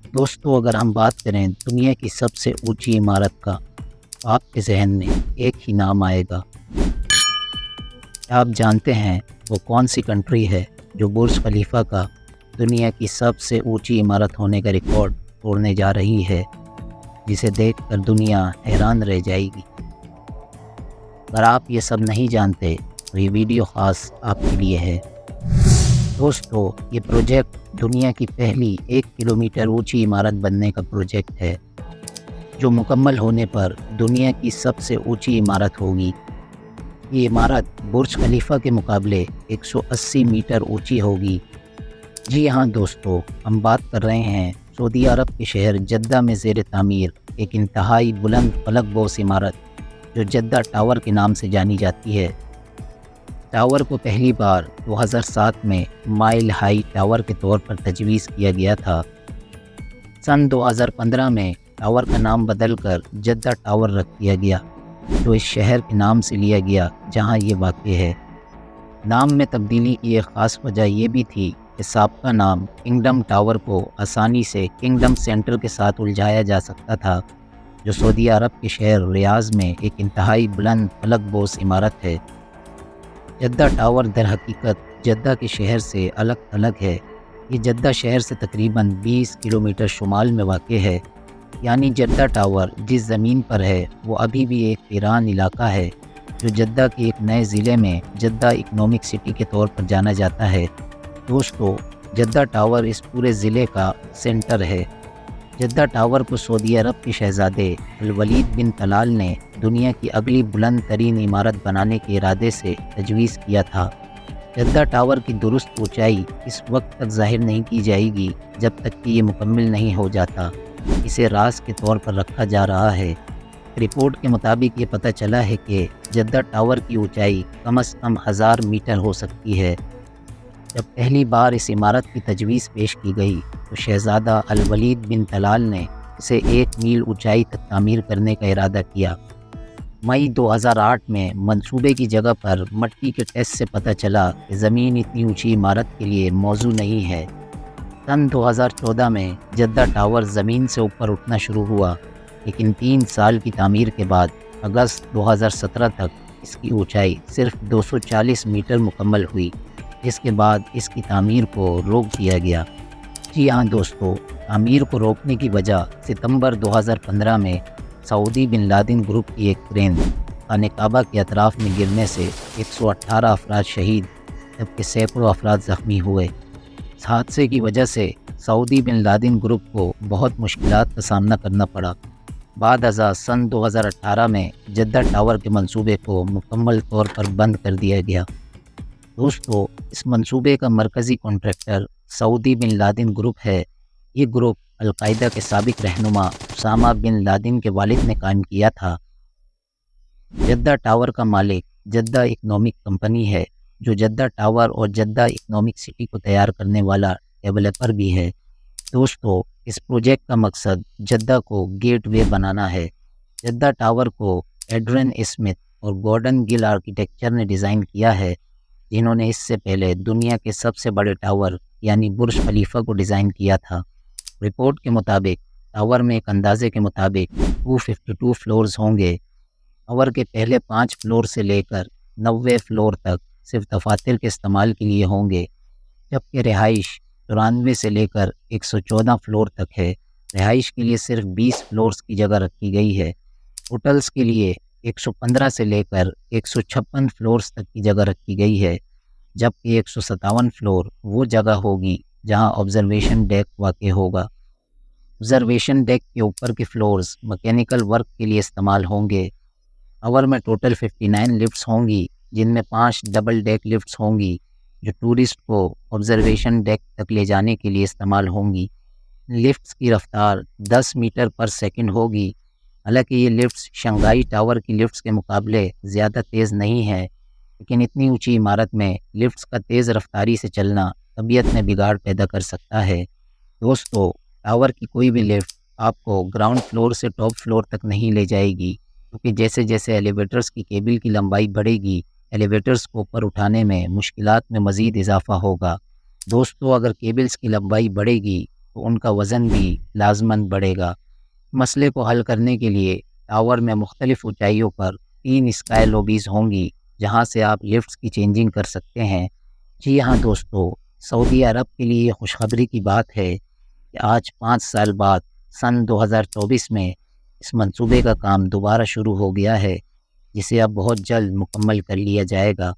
दोस्तों, अगर हम बात करें दुनिया की सबसे ऊंची इमारत का, तो आपके जहन में एक ही नाम आएगा। क्या आप जानते हैं वो कौन सी कंट्री है जो बुर्ज खलीफा का दुनिया की सबसे ऊंची इमारत होने का रिकॉर्ड तोड़ने जा रही है, जिसे देखकर दुनिया हैरान रह जाएगी। अगर आप ये सब नहीं जानते तो ये वीडियो ख़ास आपके लिए है। दोस्तों, ये प्रोजेक्ट दुनिया की पहली 1 किलोमीटर ऊंची इमारत बनने का प्रोजेक्ट है, जो मुकम्मल होने पर दुनिया की सबसे ऊंची इमारत होगी। ये इमारत बुर्ज खलीफा के मुकाबले 180 मीटर ऊंची होगी। जी हाँ दोस्तों, हम बात कर रहे हैं सऊदी अरब के शहर जद्दा में ज़ेर तामीर एक इंतहाई बुलंद फलकबोस इमारत, जो जद्दा टावर के नाम से जानी जाती है। टावर को पहली बार 2007 में माइल हाई टावर के तौर पर तजवीज़ किया गया था। सन 2015 में टावर का नाम बदलकर जद्दा टावर रख दिया गया, जो इस शहर के नाम से लिया गया जहां ये वाक़ है। नाम में तब्दीली की एक ख़ास वजह ये भी थी कि साबका नाम किंगडम टावर को आसानी से किंगडम सेंटर के साथ उलझाया जा सकता था, जो सऊदी अरब के शहर रियाज़ में एक इंतहाई बुलंद फलकबोस इमारत है। जद्दा टावर दरहकीकत जद्दा के शहर से अलग थलग है। ये जद्दा शहर से तकरीबन 20 किलोमीटर शुमाल में वाक़ है। यानी जद्दा टावर जिस ज़मीन पर है वो अभी भी एक वीरान इलाका है, जो जद्दा के एक नए ज़िले में जद्दा इकनॉमिक सिटी के तौर पर जाना जाता है। दोस्तों, जद्दा टावर इस पूरे ज़िले का सेंटर है। जद्दा टावर को सऊदी अरब के शहज़ादे अल वलीद बिन तलाल ने दुनिया की अगली बुलंद तरीन इमारत बनाने के इरादे से तजवीज़ किया था। जद्दा टावर की दुरुस्त ऊंचाई इस वक्त तक ज़ाहिर नहीं की जाएगी जब तक कि ये मुकम्मल नहीं हो जाता। इसे राज के तौर पर रखा जा रहा है। रिपोर्ट के मुताबिक ये पता चला है कि जद्दा टावर की ऊंचाई कम से कम 1000 मीटर हो सकती है। जब पहली बार इस इमारत की तजवीज़ पेश की गई तो शहज़ादा अल वलीद बिन तलाल ने इसे 1 मील ऊंचाई तक तामीर करने का इरादा किया। मई 2008 में मंसूबे की जगह पर मट्टी के टेस्ट से पता चला कि ज़मीन इतनी ऊंची इमारत के लिए मौजू नहीं है। सन 2014 में जद्दा टावर ज़मीन से ऊपर उठना शुरू हुआ, लेकिन 3 साल की तामीर के बाद अगस्त 2017 तक इसकी ऊंचाई सिर्फ 240 मीटर मुकम्मल हुई, जिसके बाद इसकी तामीर को रोक दिया गया। जी हाँ दोस्तों, तामीर को रोकने की वजह सितंबर 2015 में सऊदी बिन लादेन ग्रुप की एक क्रेन खाने काबा के अतराफ़ में गिरने से 118 अफराद शहीद जबकि सैकड़ों अफराद ज़ख्मी हुए। इस हादसे की वजह से सऊदी बिन लादेन ग्रुप को बहुत मुश्किलात का सामना करना पड़ा। बाद अज़ा सन 2018 में जद्दा टावर के मंसूबे को मुकम्मल तौर पर बंद कर दिया गया। दोस्तों, इस मंसूबे का मरकज़ी contractor Saudi bin Laden group है। ये ग्रुप अलकायदा के साबिक रहनुमा उसामा बिन लादेन के वालिद ने कायम किया था। जद्दा टावर का मालिक जद्दा इकनॉमिक कंपनी है, जो जद्दा टावर और जद्दा इकनॉमिक सिटी को तैयार करने वाला डेवलपर भी है। दोस्तों, इस प्रोजेक्ट का मकसद जद्दा को गेटवे बनाना है। जद्दा टावर को एड्रियन स्मिथ और गॉर्डन गिल आर्किटेक्चर ने डिज़ाइन किया है, जिन्होंने इससे पहले दुनिया के सबसे बड़े टावर यानी बुर्ज खलीफा को डिज़ाइन किया था। रिपोर्ट के मुताबिक टावर में एक अंदाजे के मुताबिक 252 फ्लोर्स होंगे। टावर के पहले 5 फ्लोर से लेकर 90 फ्लोर तक सिर्फ दफातर के इस्तेमाल के लिए होंगे, जबकि रिहाइश 94 से लेकर 114 फ्लोर तक है। रिहाइश के लिए सिर्फ 20 फ्लोर्स की जगह रखी गई है। होटल्स के लिए 115 से लेकर 156 फ्लोर्स तक की जगह रखी गई है, जबकि 157 फ्लोर वो जगह होगी जहां ऑब्जर्वेशन डेक वाक़ होगा। ऑब्जर्वेशन डेक के ऊपर के फ्लोर्स मैकेनिकल वर्क के लिए इस्तेमाल होंगे। टावर में टोटल 59 लिफ्ट्स होंगी, जिनमें 5 डबल डेक लिफ्ट्स होंगी, जो टूरिस्ट को ऑब्जर्वेशन डेक तक ले जाने के लिए इस्तेमाल होंगी। लिफ्ट्स की रफ्तार 10 मीटर पर सेकंड होगी। हालांकि ये लिफ्ट्स शंघाई टावर की लिफ्ट्स के मुकाबले ज़्यादा तेज़ नहीं है, लेकिन इतनी ऊंची इमारत में लिफ्ट्स का तेज़ रफ्तारी से चलना तबीयत में बिगाड़ पैदा कर सकता है। दोस्तों, टावर की कोई भी लिफ्ट आपको ग्राउंड फ्लोर से टॉप फ्लोर तक नहीं ले जाएगी, क्योंकि जैसे जैसे एलिवेटर्स की केबल की लंबाई बढ़ेगी, एलिवेटर्स को ऊपर उठाने में मुश्किलात में मज़ीद इजाफा होगा। दोस्तों, अगर केबल्स की लंबाई बढ़ेगी تو ان کا وزن بھی لازماً بڑھے گا۔ مسئلے کو حل کرنے کے لیے ٹاور میں مختلف اونچائیوں پر 3 اسکائی لابیز ہوں گی جہاں سے آپ لفٹس کی چینجنگ کر سکتے ہیں۔ جی ہاں دوستو، سعودی عرب کے لیے یہ خوشخبری کی بات ہے کہ آج 5 سال بعد سن 2024 میں اس منصوبے کا کام دوبارہ شروع ہو گیا ہے، جسے اب بہت جلد مکمل کر لیا جائے گا۔